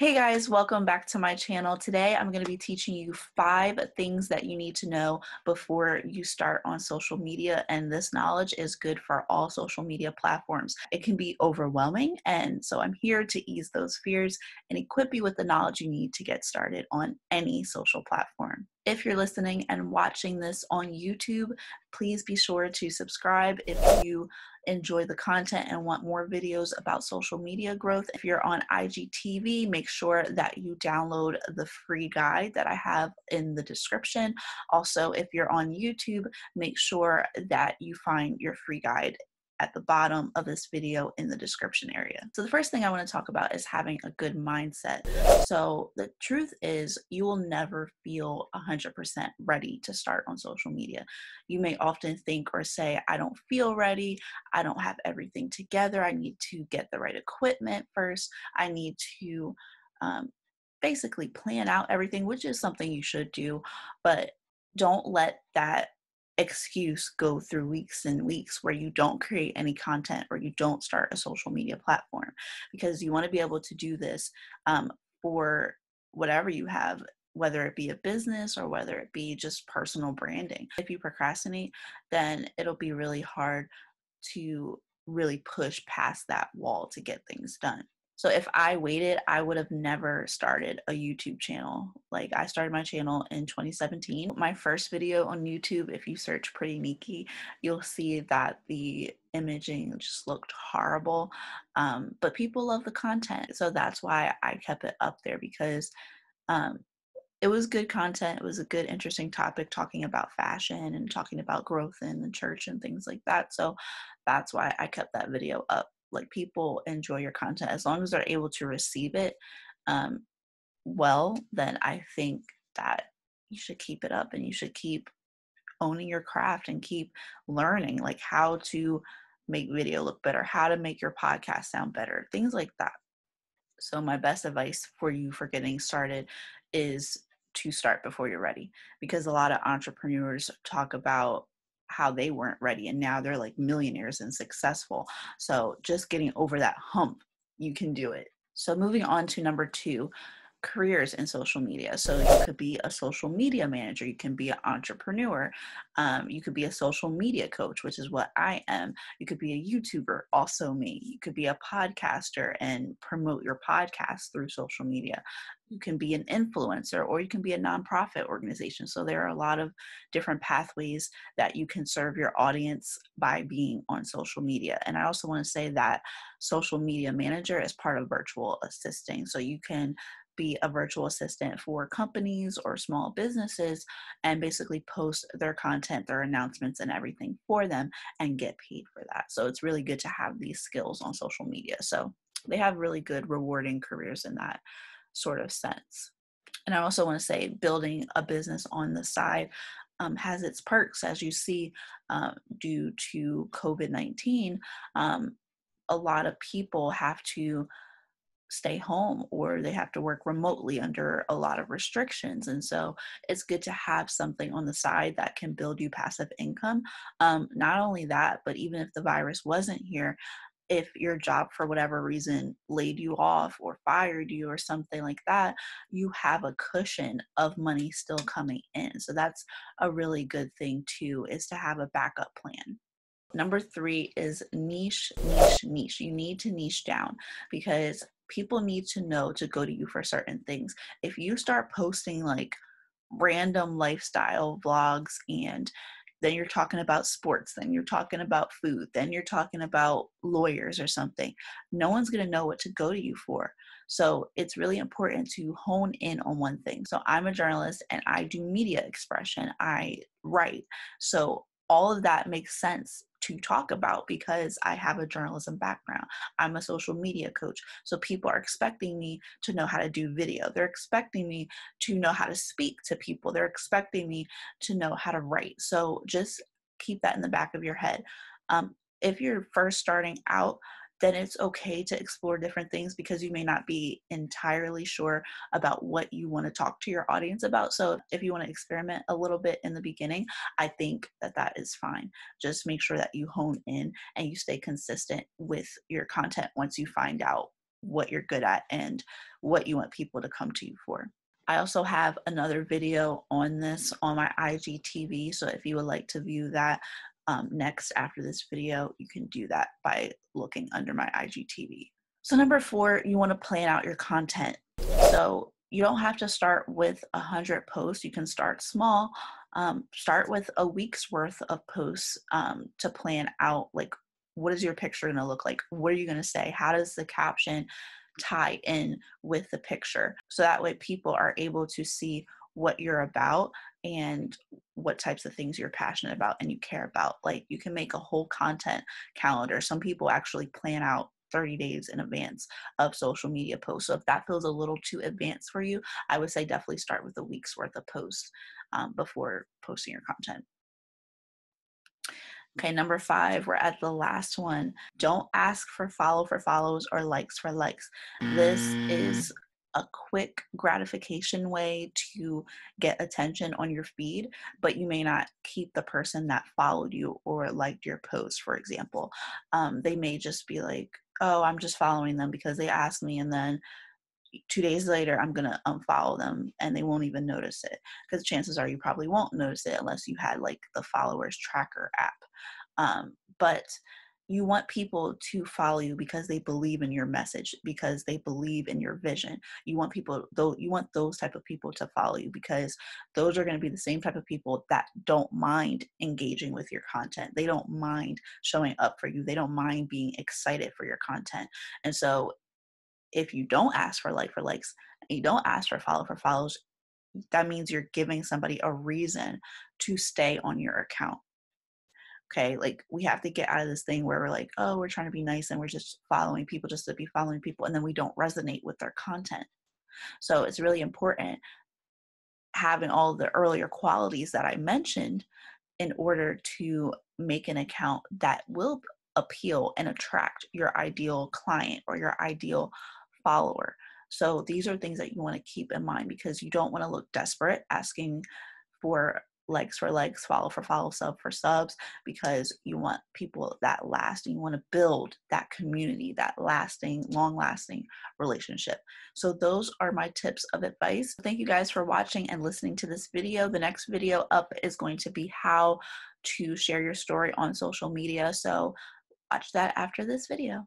Hey guys, welcome back to my channel. Today I'm going to be teaching you 5 things that you need to know before you start on social media, and this knowledge is good for all social media platforms. It can be overwhelming, and so I'm here to ease those fears and equip you with the knowledge you need to get started on any social platform. If you're listening and watching this on YouTube, please be sure to subscribe if you enjoy the content and want more videos about social media growth. If you're on IGTV, make sure that you download the free guide that I have in the description. Also, if you're on YouTube, make sure that you find your free guide at the bottom of this video in the description area. So the first thing I want to talk about is having a good mindset. So the truth is you will never feel 100% ready to start on social media. You may often think or say, I don't feel ready. I don't have everything together. I need to get the right equipment first. I need to basically plan out everything, which is something you should do, but don't let that excuse go through weeks and weeks where you don't create any content or you don't start a social media platform, because you want to be able to do this for whatever you have, whether it be a business or whether it be just personal branding. If you procrastinate, then it'll be really hard to really push past that wall to get things done. So if I waited, I would have never started a YouTube channel. Like, I started my channel in 2017. My first video on YouTube, if you search Pretty Nikki, you'll see that the imaging just looked horrible. But people love the content. So that's why I kept it up there, because um, it was good content. It was a good, interesting topic, talking about fashion and talking about growth in the church and things like that. So that's why I kept that video up. Like, people enjoy your content as long as they're able to receive it um, well. Then I think that you should keep it up and you should keep owning your craft and keep learning, like, how to make video look better, how to make your podcast sound better, things like that. So my best advice for you for getting started is to start before you're ready, because a lot of entrepreneurs talk about how they weren't ready and now they're like millionaires and successful. So just getting over that hump, you can do it. So moving on to number 2, careers in social media. So you could be a social media manager, you can be an entrepreneur, you could be a social media coach, which is what I am. You could be a YouTuber, also me. You could be a podcaster and promote your podcast through social media. You can be an influencer, or you can be a nonprofit organization. So there are a lot of different pathways that you can serve your audience by being on social media. And I also want to say that social media manager is part of virtual assisting. So you can be a virtual assistant for companies or small businesses and basically post their content, their announcements, and everything for them and get paid for that. So it's really good to have these skills on social media. So they have really good, rewarding careers in that sort of sense. And I also want to say, building a business on the side has its perks. As you see, due to COVID-19, a lot of people have to stay home or they have to work remotely under a lot of restrictions. And so it's good to have something on the side that can build you passive income. Not only that, but even if the virus wasn't here, if your job for whatever reason laid you off or fired you or something like that, you have a cushion of money still coming in. So that's a really good thing too, is to have a backup plan. Number 3 is niche, niche, niche. You need to niche down, because people need to know to go to you for certain things. If you start posting like random lifestyle vlogs, and then you're talking about sports, then you're talking about food, then you're talking about lawyers or something, no one's going to know what to go to you for. So it's really important to hone in on one thing. So I'm a journalist and I do media expression. I write. So all of that makes sense to talk about because I have a journalism background. I'm a social media coach. So people are expecting me to know how to do video. They're expecting me to know how to speak to people. They're expecting me to know how to write. So just keep that in the back of your head. If you're first starting out, then it's okay to explore different things, because you may not be entirely sure about what you want to talk to your audience about. So if you want to experiment a little bit in the beginning, I think that that is fine. Just make sure that you hone in and you stay consistent with your content once you find out what you're good at and what you want people to come to you for. I also have another video on this on my IGTV, so if you would like to view that next after this video, you can do that by looking under my IGTV. So number 4, you want to plan out your content. So you don't have to start with 100 posts. You can start small. Start with a week's worth of posts to plan out, like, what is your picture going to look like? What are you going to say? How does the caption tie in with the picture? So that way people are able to see what you're about and what types of things you're passionate about and you care about. Like, you can make a whole content calendar. Some people actually plan out 30 days in advance of social media posts. So if that feels a little too advanced for you, I would say definitely start with a week's worth of posts before posting your content. Okay, number 5, we're at the last one. Don't ask for follows or likes for likes. This is a quick gratification way to get attention on your feed, but you may not keep the person that followed you or liked your post, for example. They may just be like, oh, I'm just following them because they asked me, and then 2 days later, I'm going to unfollow them and they won't even notice it, because chances are you probably won't notice it unless you had like the followers tracker app. But you want people to follow you because they believe in your message, because they believe in your vision. You want people, though, you want those type of people to follow you, because those are going to be the same type of people that don't mind engaging with your content. They don't mind showing up for you. They don't mind being excited for your content. And so if you don't ask for likes, and you don't ask for follows, that means you're giving somebody a reason to stay on your account. Okay, like, we have to get out of this thing where we're like, oh, we're trying to be nice and we're just following people just to be following people, and then we don't resonate with their content. So it's really important having all the earlier qualities that I mentioned in order to make an account that will appeal and attract your ideal client or your ideal follower. So these are things that you want to keep in mind, because you don't want to look desperate asking for likes for likes, follow for follow, sub for subs, because you want people that last, and you want to build that community, that lasting, long lasting relationship. So those are my tips of advice. Thank you guys for watching and listening to this video. The next video up is going to be how to share your story on social media. So watch that after this video.